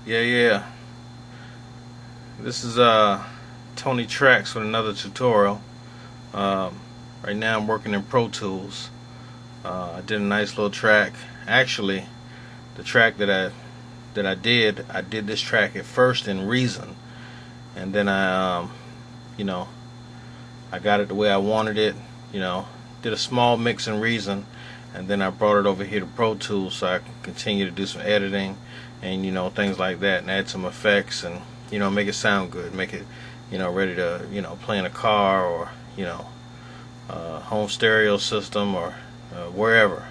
Yeah. This is Tony Trax with another tutorial. Um, right now I'm working in Pro Tools. I did a nice little track. Actually, the track I did this track at first in Reason, and then you know, I got it the way I wanted it. Did a small mix in Reason, and then I brought it over here to Pro Tools so I can continue to do some editing and things like that, and add some effects and make it sound good, make it ready to play in a car or home stereo system or wherever.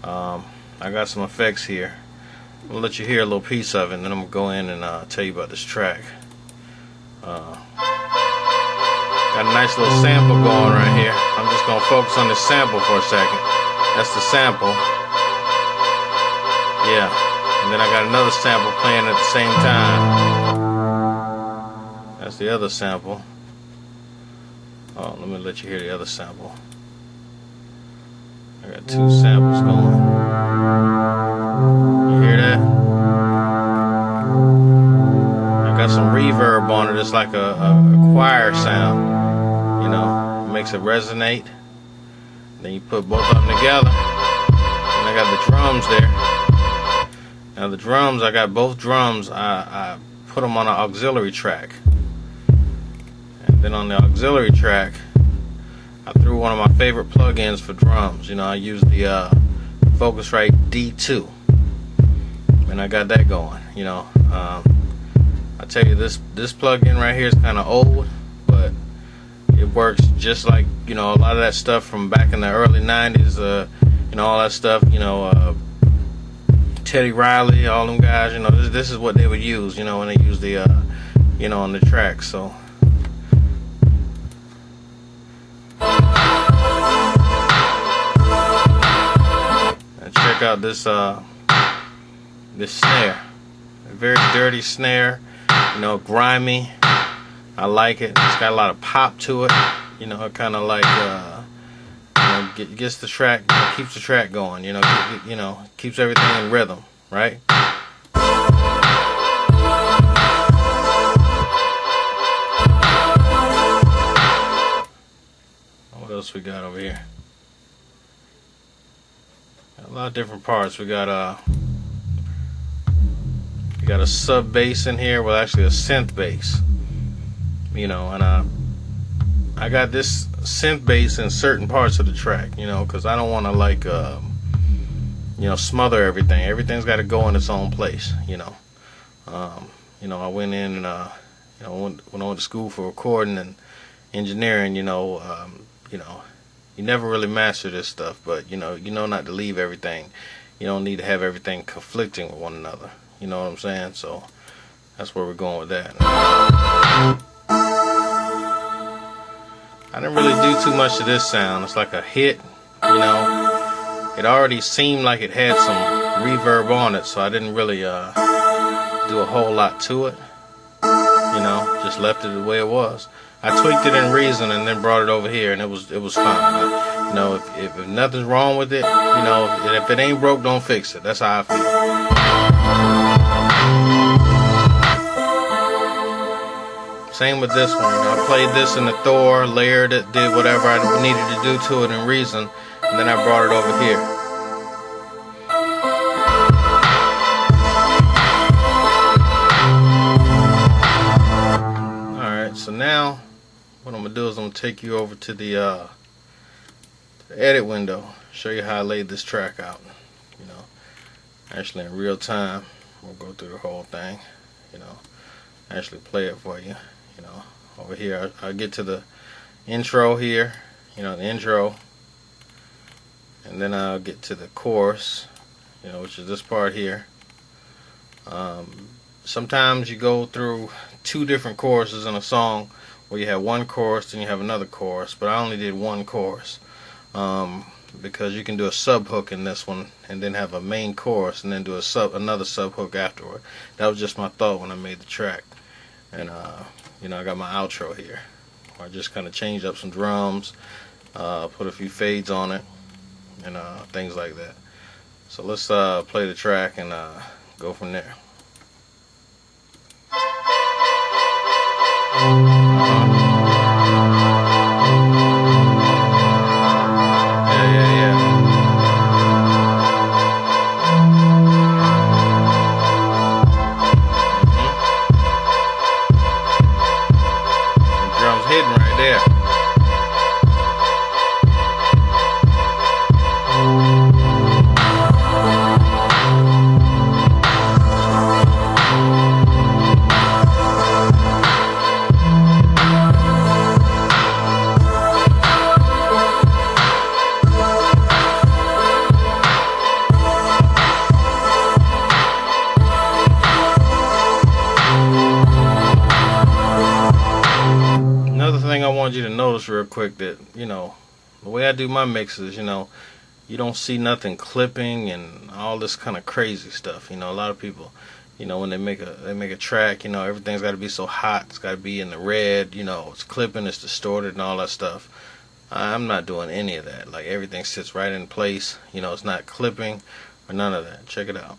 I got some effects here. I'm gonna let you hear a little piece of it, and then I'm gonna go in and tell you about this track. Got a nice little sample going right here. I'm just gonna focus on this sample for a second. That's the sample. Yeah. And then I got another sample playing at the same time. That's the other sample. Oh, let me let you hear the other sample. I got two samples going. You hear that? I got some reverb on it. It's like a choir sound. It makes it resonate. Then you put both of them together. And I got the drums there. Now the drums, I got both drums. I put them on an auxiliary track. And then on the auxiliary track, I threw one of my favorite plugins for drums. I use the Focusrite D2, and I got that going. I tell you, this plugin right here is kind of old, but it works just like a lot of that stuff from back in the early '90s. All that stuff. Teddy Riley, all them guys. This is what they would use. When they use the on the track. So. Check out this snare. A very dirty snare, grimy. I like it. It's got a lot of pop to it. It kind of like gets the track, keeps the track going. Keeps everything in rhythm, right? What else we got over here? A lot of different parts. We got a sub bass in here. Well, actually a synth bass. And I got this synth bass in certain parts of the track. Because I don't want to smother everything. Everything's got to go in its own place. I went in and when I went to school for recording and engineering. You never really master this stuff, but you know not to leave everything. You don't need to have everything conflicting with one another. You know what I'm saying? So that's where we're going with that. I didn't really do too much to this sound. It's like a hit. It already seemed like it had some reverb on it, so I didn't really do a whole lot to it. Just left it the way it was. I tweaked it in Reason and then brought it over here, and it was fine. If nothing's wrong with it, if it ain't broke, don't fix it. That's how I feel. Same with this one. I played this in the Thor, layered it, did whatever I needed to do to it in Reason, and then I brought it over here. So now what I'm gonna do is I'm gonna take you over to the edit window, show you how I laid this track out. Actually in real time. We'll go through the whole thing. Actually play it for you. Over here I'll get to the intro here. The intro, and then I'll get to the chorus. Which is this part here. Sometimes you go through two different choruses in a song where you have one chorus and you have another chorus, but I only did one chorus because you can do a sub hook in this one and then have a main chorus and then do another sub hook afterward. That was just my thought when I made the track. And I got my outro here. I just kind of changed up some drums, put a few fades on it, and things like that. So let's play the track and go from there. Yeah, yeah, yeah. Hmm. Drums hitting right there. Another thing I want you to notice real quick, that the way I do my mixes, you don't see nothing clipping and all this kind of crazy stuff. A lot of people, when they make a track, everything's got to be so hot. It's got to be in the red. It's clipping, it's distorted, and all that stuff. I'm not doing any of that. Like, everything sits right in place. It's not clipping or none of that. Check it out.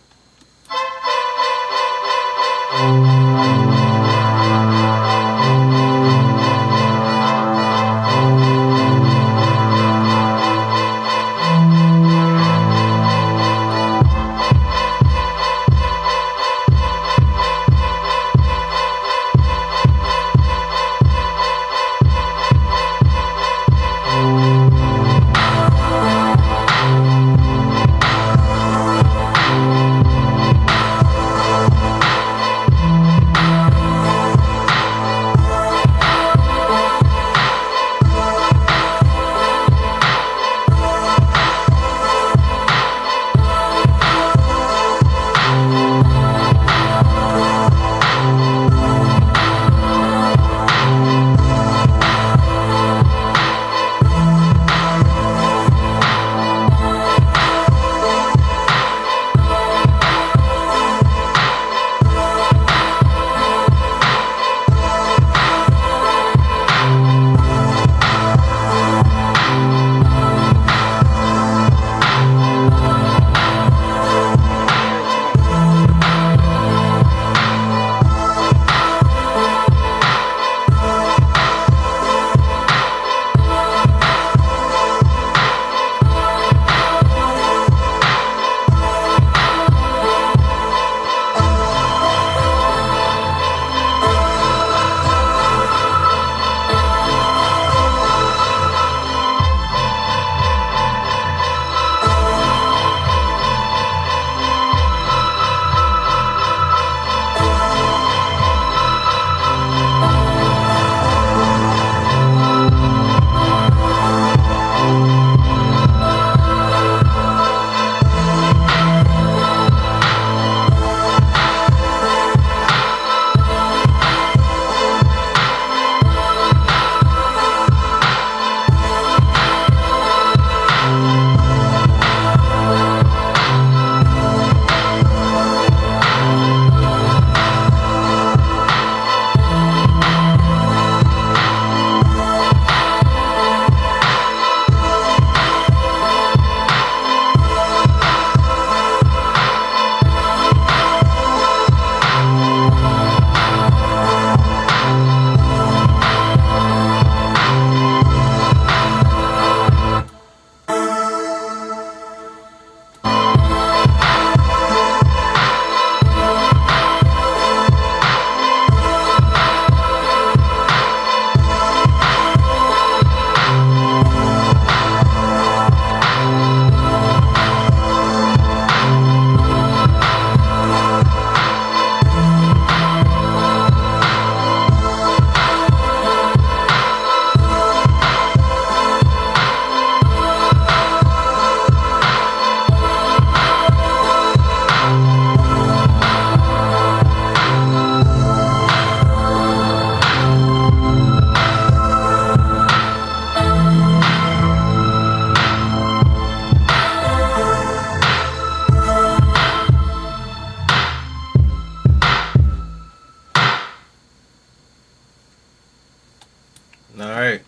All right.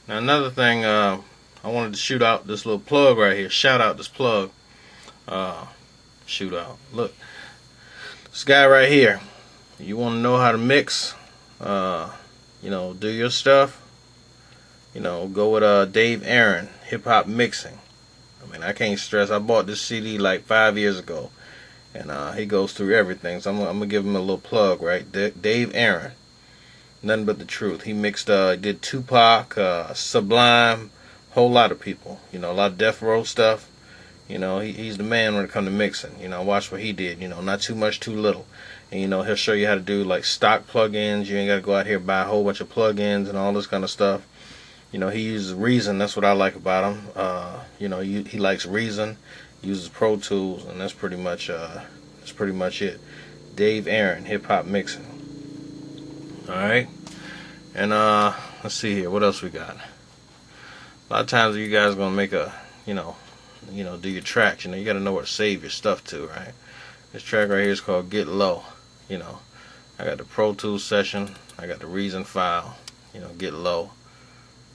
Now, another thing, I wanted to shoot out this little plug right here. Shout out this plug. Shoot out. Look, this guy right here. You want to know how to mix do your stuff, go with Dave Aaron, Hip Hop Mixing. I mean, I can't stress. I bought this CD like 5 years ago, and he goes through everything. So I'm gonna give him a little plug, right? Dave Aaron, nothing but the truth. He mixed, did Tupac, Sublime, whole lot of people. A lot of Death Row stuff. He's the man when it comes to mixing. Watch what he did. Not too much, too little. And he'll show you how to do like stock plugins. You ain't gotta go out here and buy a whole bunch of plugins and all this kind of stuff. He uses Reason. That's what I like about him. He likes Reason, uses Pro Tools, and that's pretty much it. Dave Aaron, Hip Hop Mixing. All right, and let's see here. What else we got? A lot of times you guys are gonna make a, do your tracks. You gotta know where to save your stuff to, right? This track right here is called Get Low. I got the Pro Tools session. I got the Reason file. Get Low.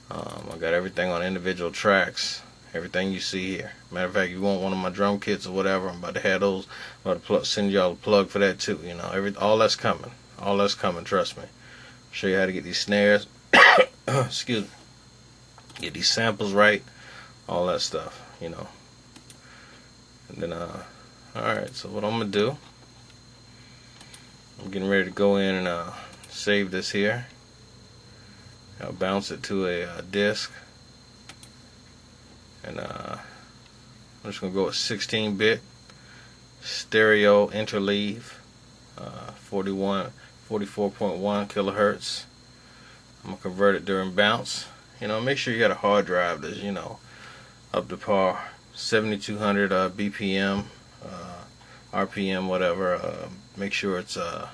I got everything on individual tracks. Everything you see here. Matter of fact, you want one of my drum kits or whatever, I'm about to have those. I'm about to send y'all a plug for that too. All that's coming. All that's coming. Trust me. Show you how to get these snares. Excuse me. Get these samples right. All that stuff. And then all right. So what I'm gonna do? I'm getting ready to go in and save this here. I'll bounce it to a disc, and I'm just gonna go with 16-bit stereo interleave, 44.1 kilohertz. I'm gonna convert it during bounce. Make sure you got a hard drive that's up to par, 7200 BPM, RPM, whatever. Make sure it's the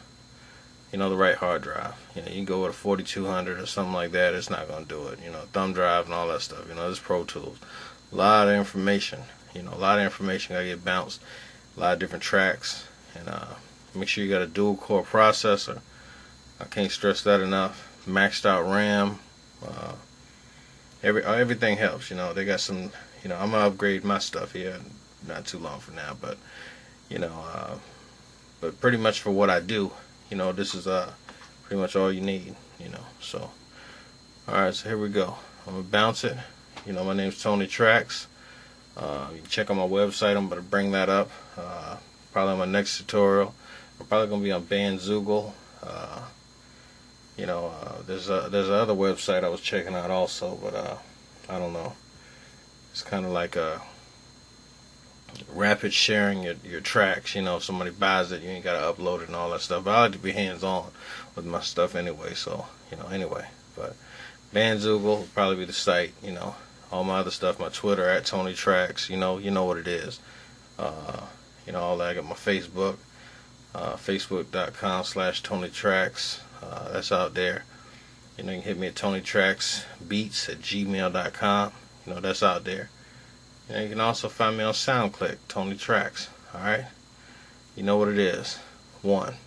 right hard drive. You can go with a 4200 or something like that. It's not gonna do it. Thumb drive and all that stuff. This Pro Tools. A lot of information. A lot of information gotta get bounced. A lot of different tracks. And make sure you got a dual core processor. I can't stress that enough. Maxed out RAM. Everything helps. They got some. I'm gonna upgrade my stuff here. Not too long from now, but but pretty much for what I do. This is pretty much all you need, so alright, so here we go. I'm gonna bounce it. My name's Tony Tracks. You can check on my website. I'm gonna bring that up probably on my next tutorial. I'm probably gonna be on Bandzoogle. There's another website I was checking out also, but I don't know. It's kind of like a rapid sharing your tracks. If somebody buys it, you ain't gotta upload it and all that stuff. But I like to be hands-on with my stuff anyway, so anyway. But Bandzoogle will probably be the site. All my other stuff, my Twitter at Tony Tracks. You know what it is. All that. I got my Facebook, facebook.com/Tony Tracks. That's out there. You can hit me at TonyTracksBeats@gmail.com. That's out there. You can also find me on SoundClick, Tony Tracks. Alright? You know what it is. 1.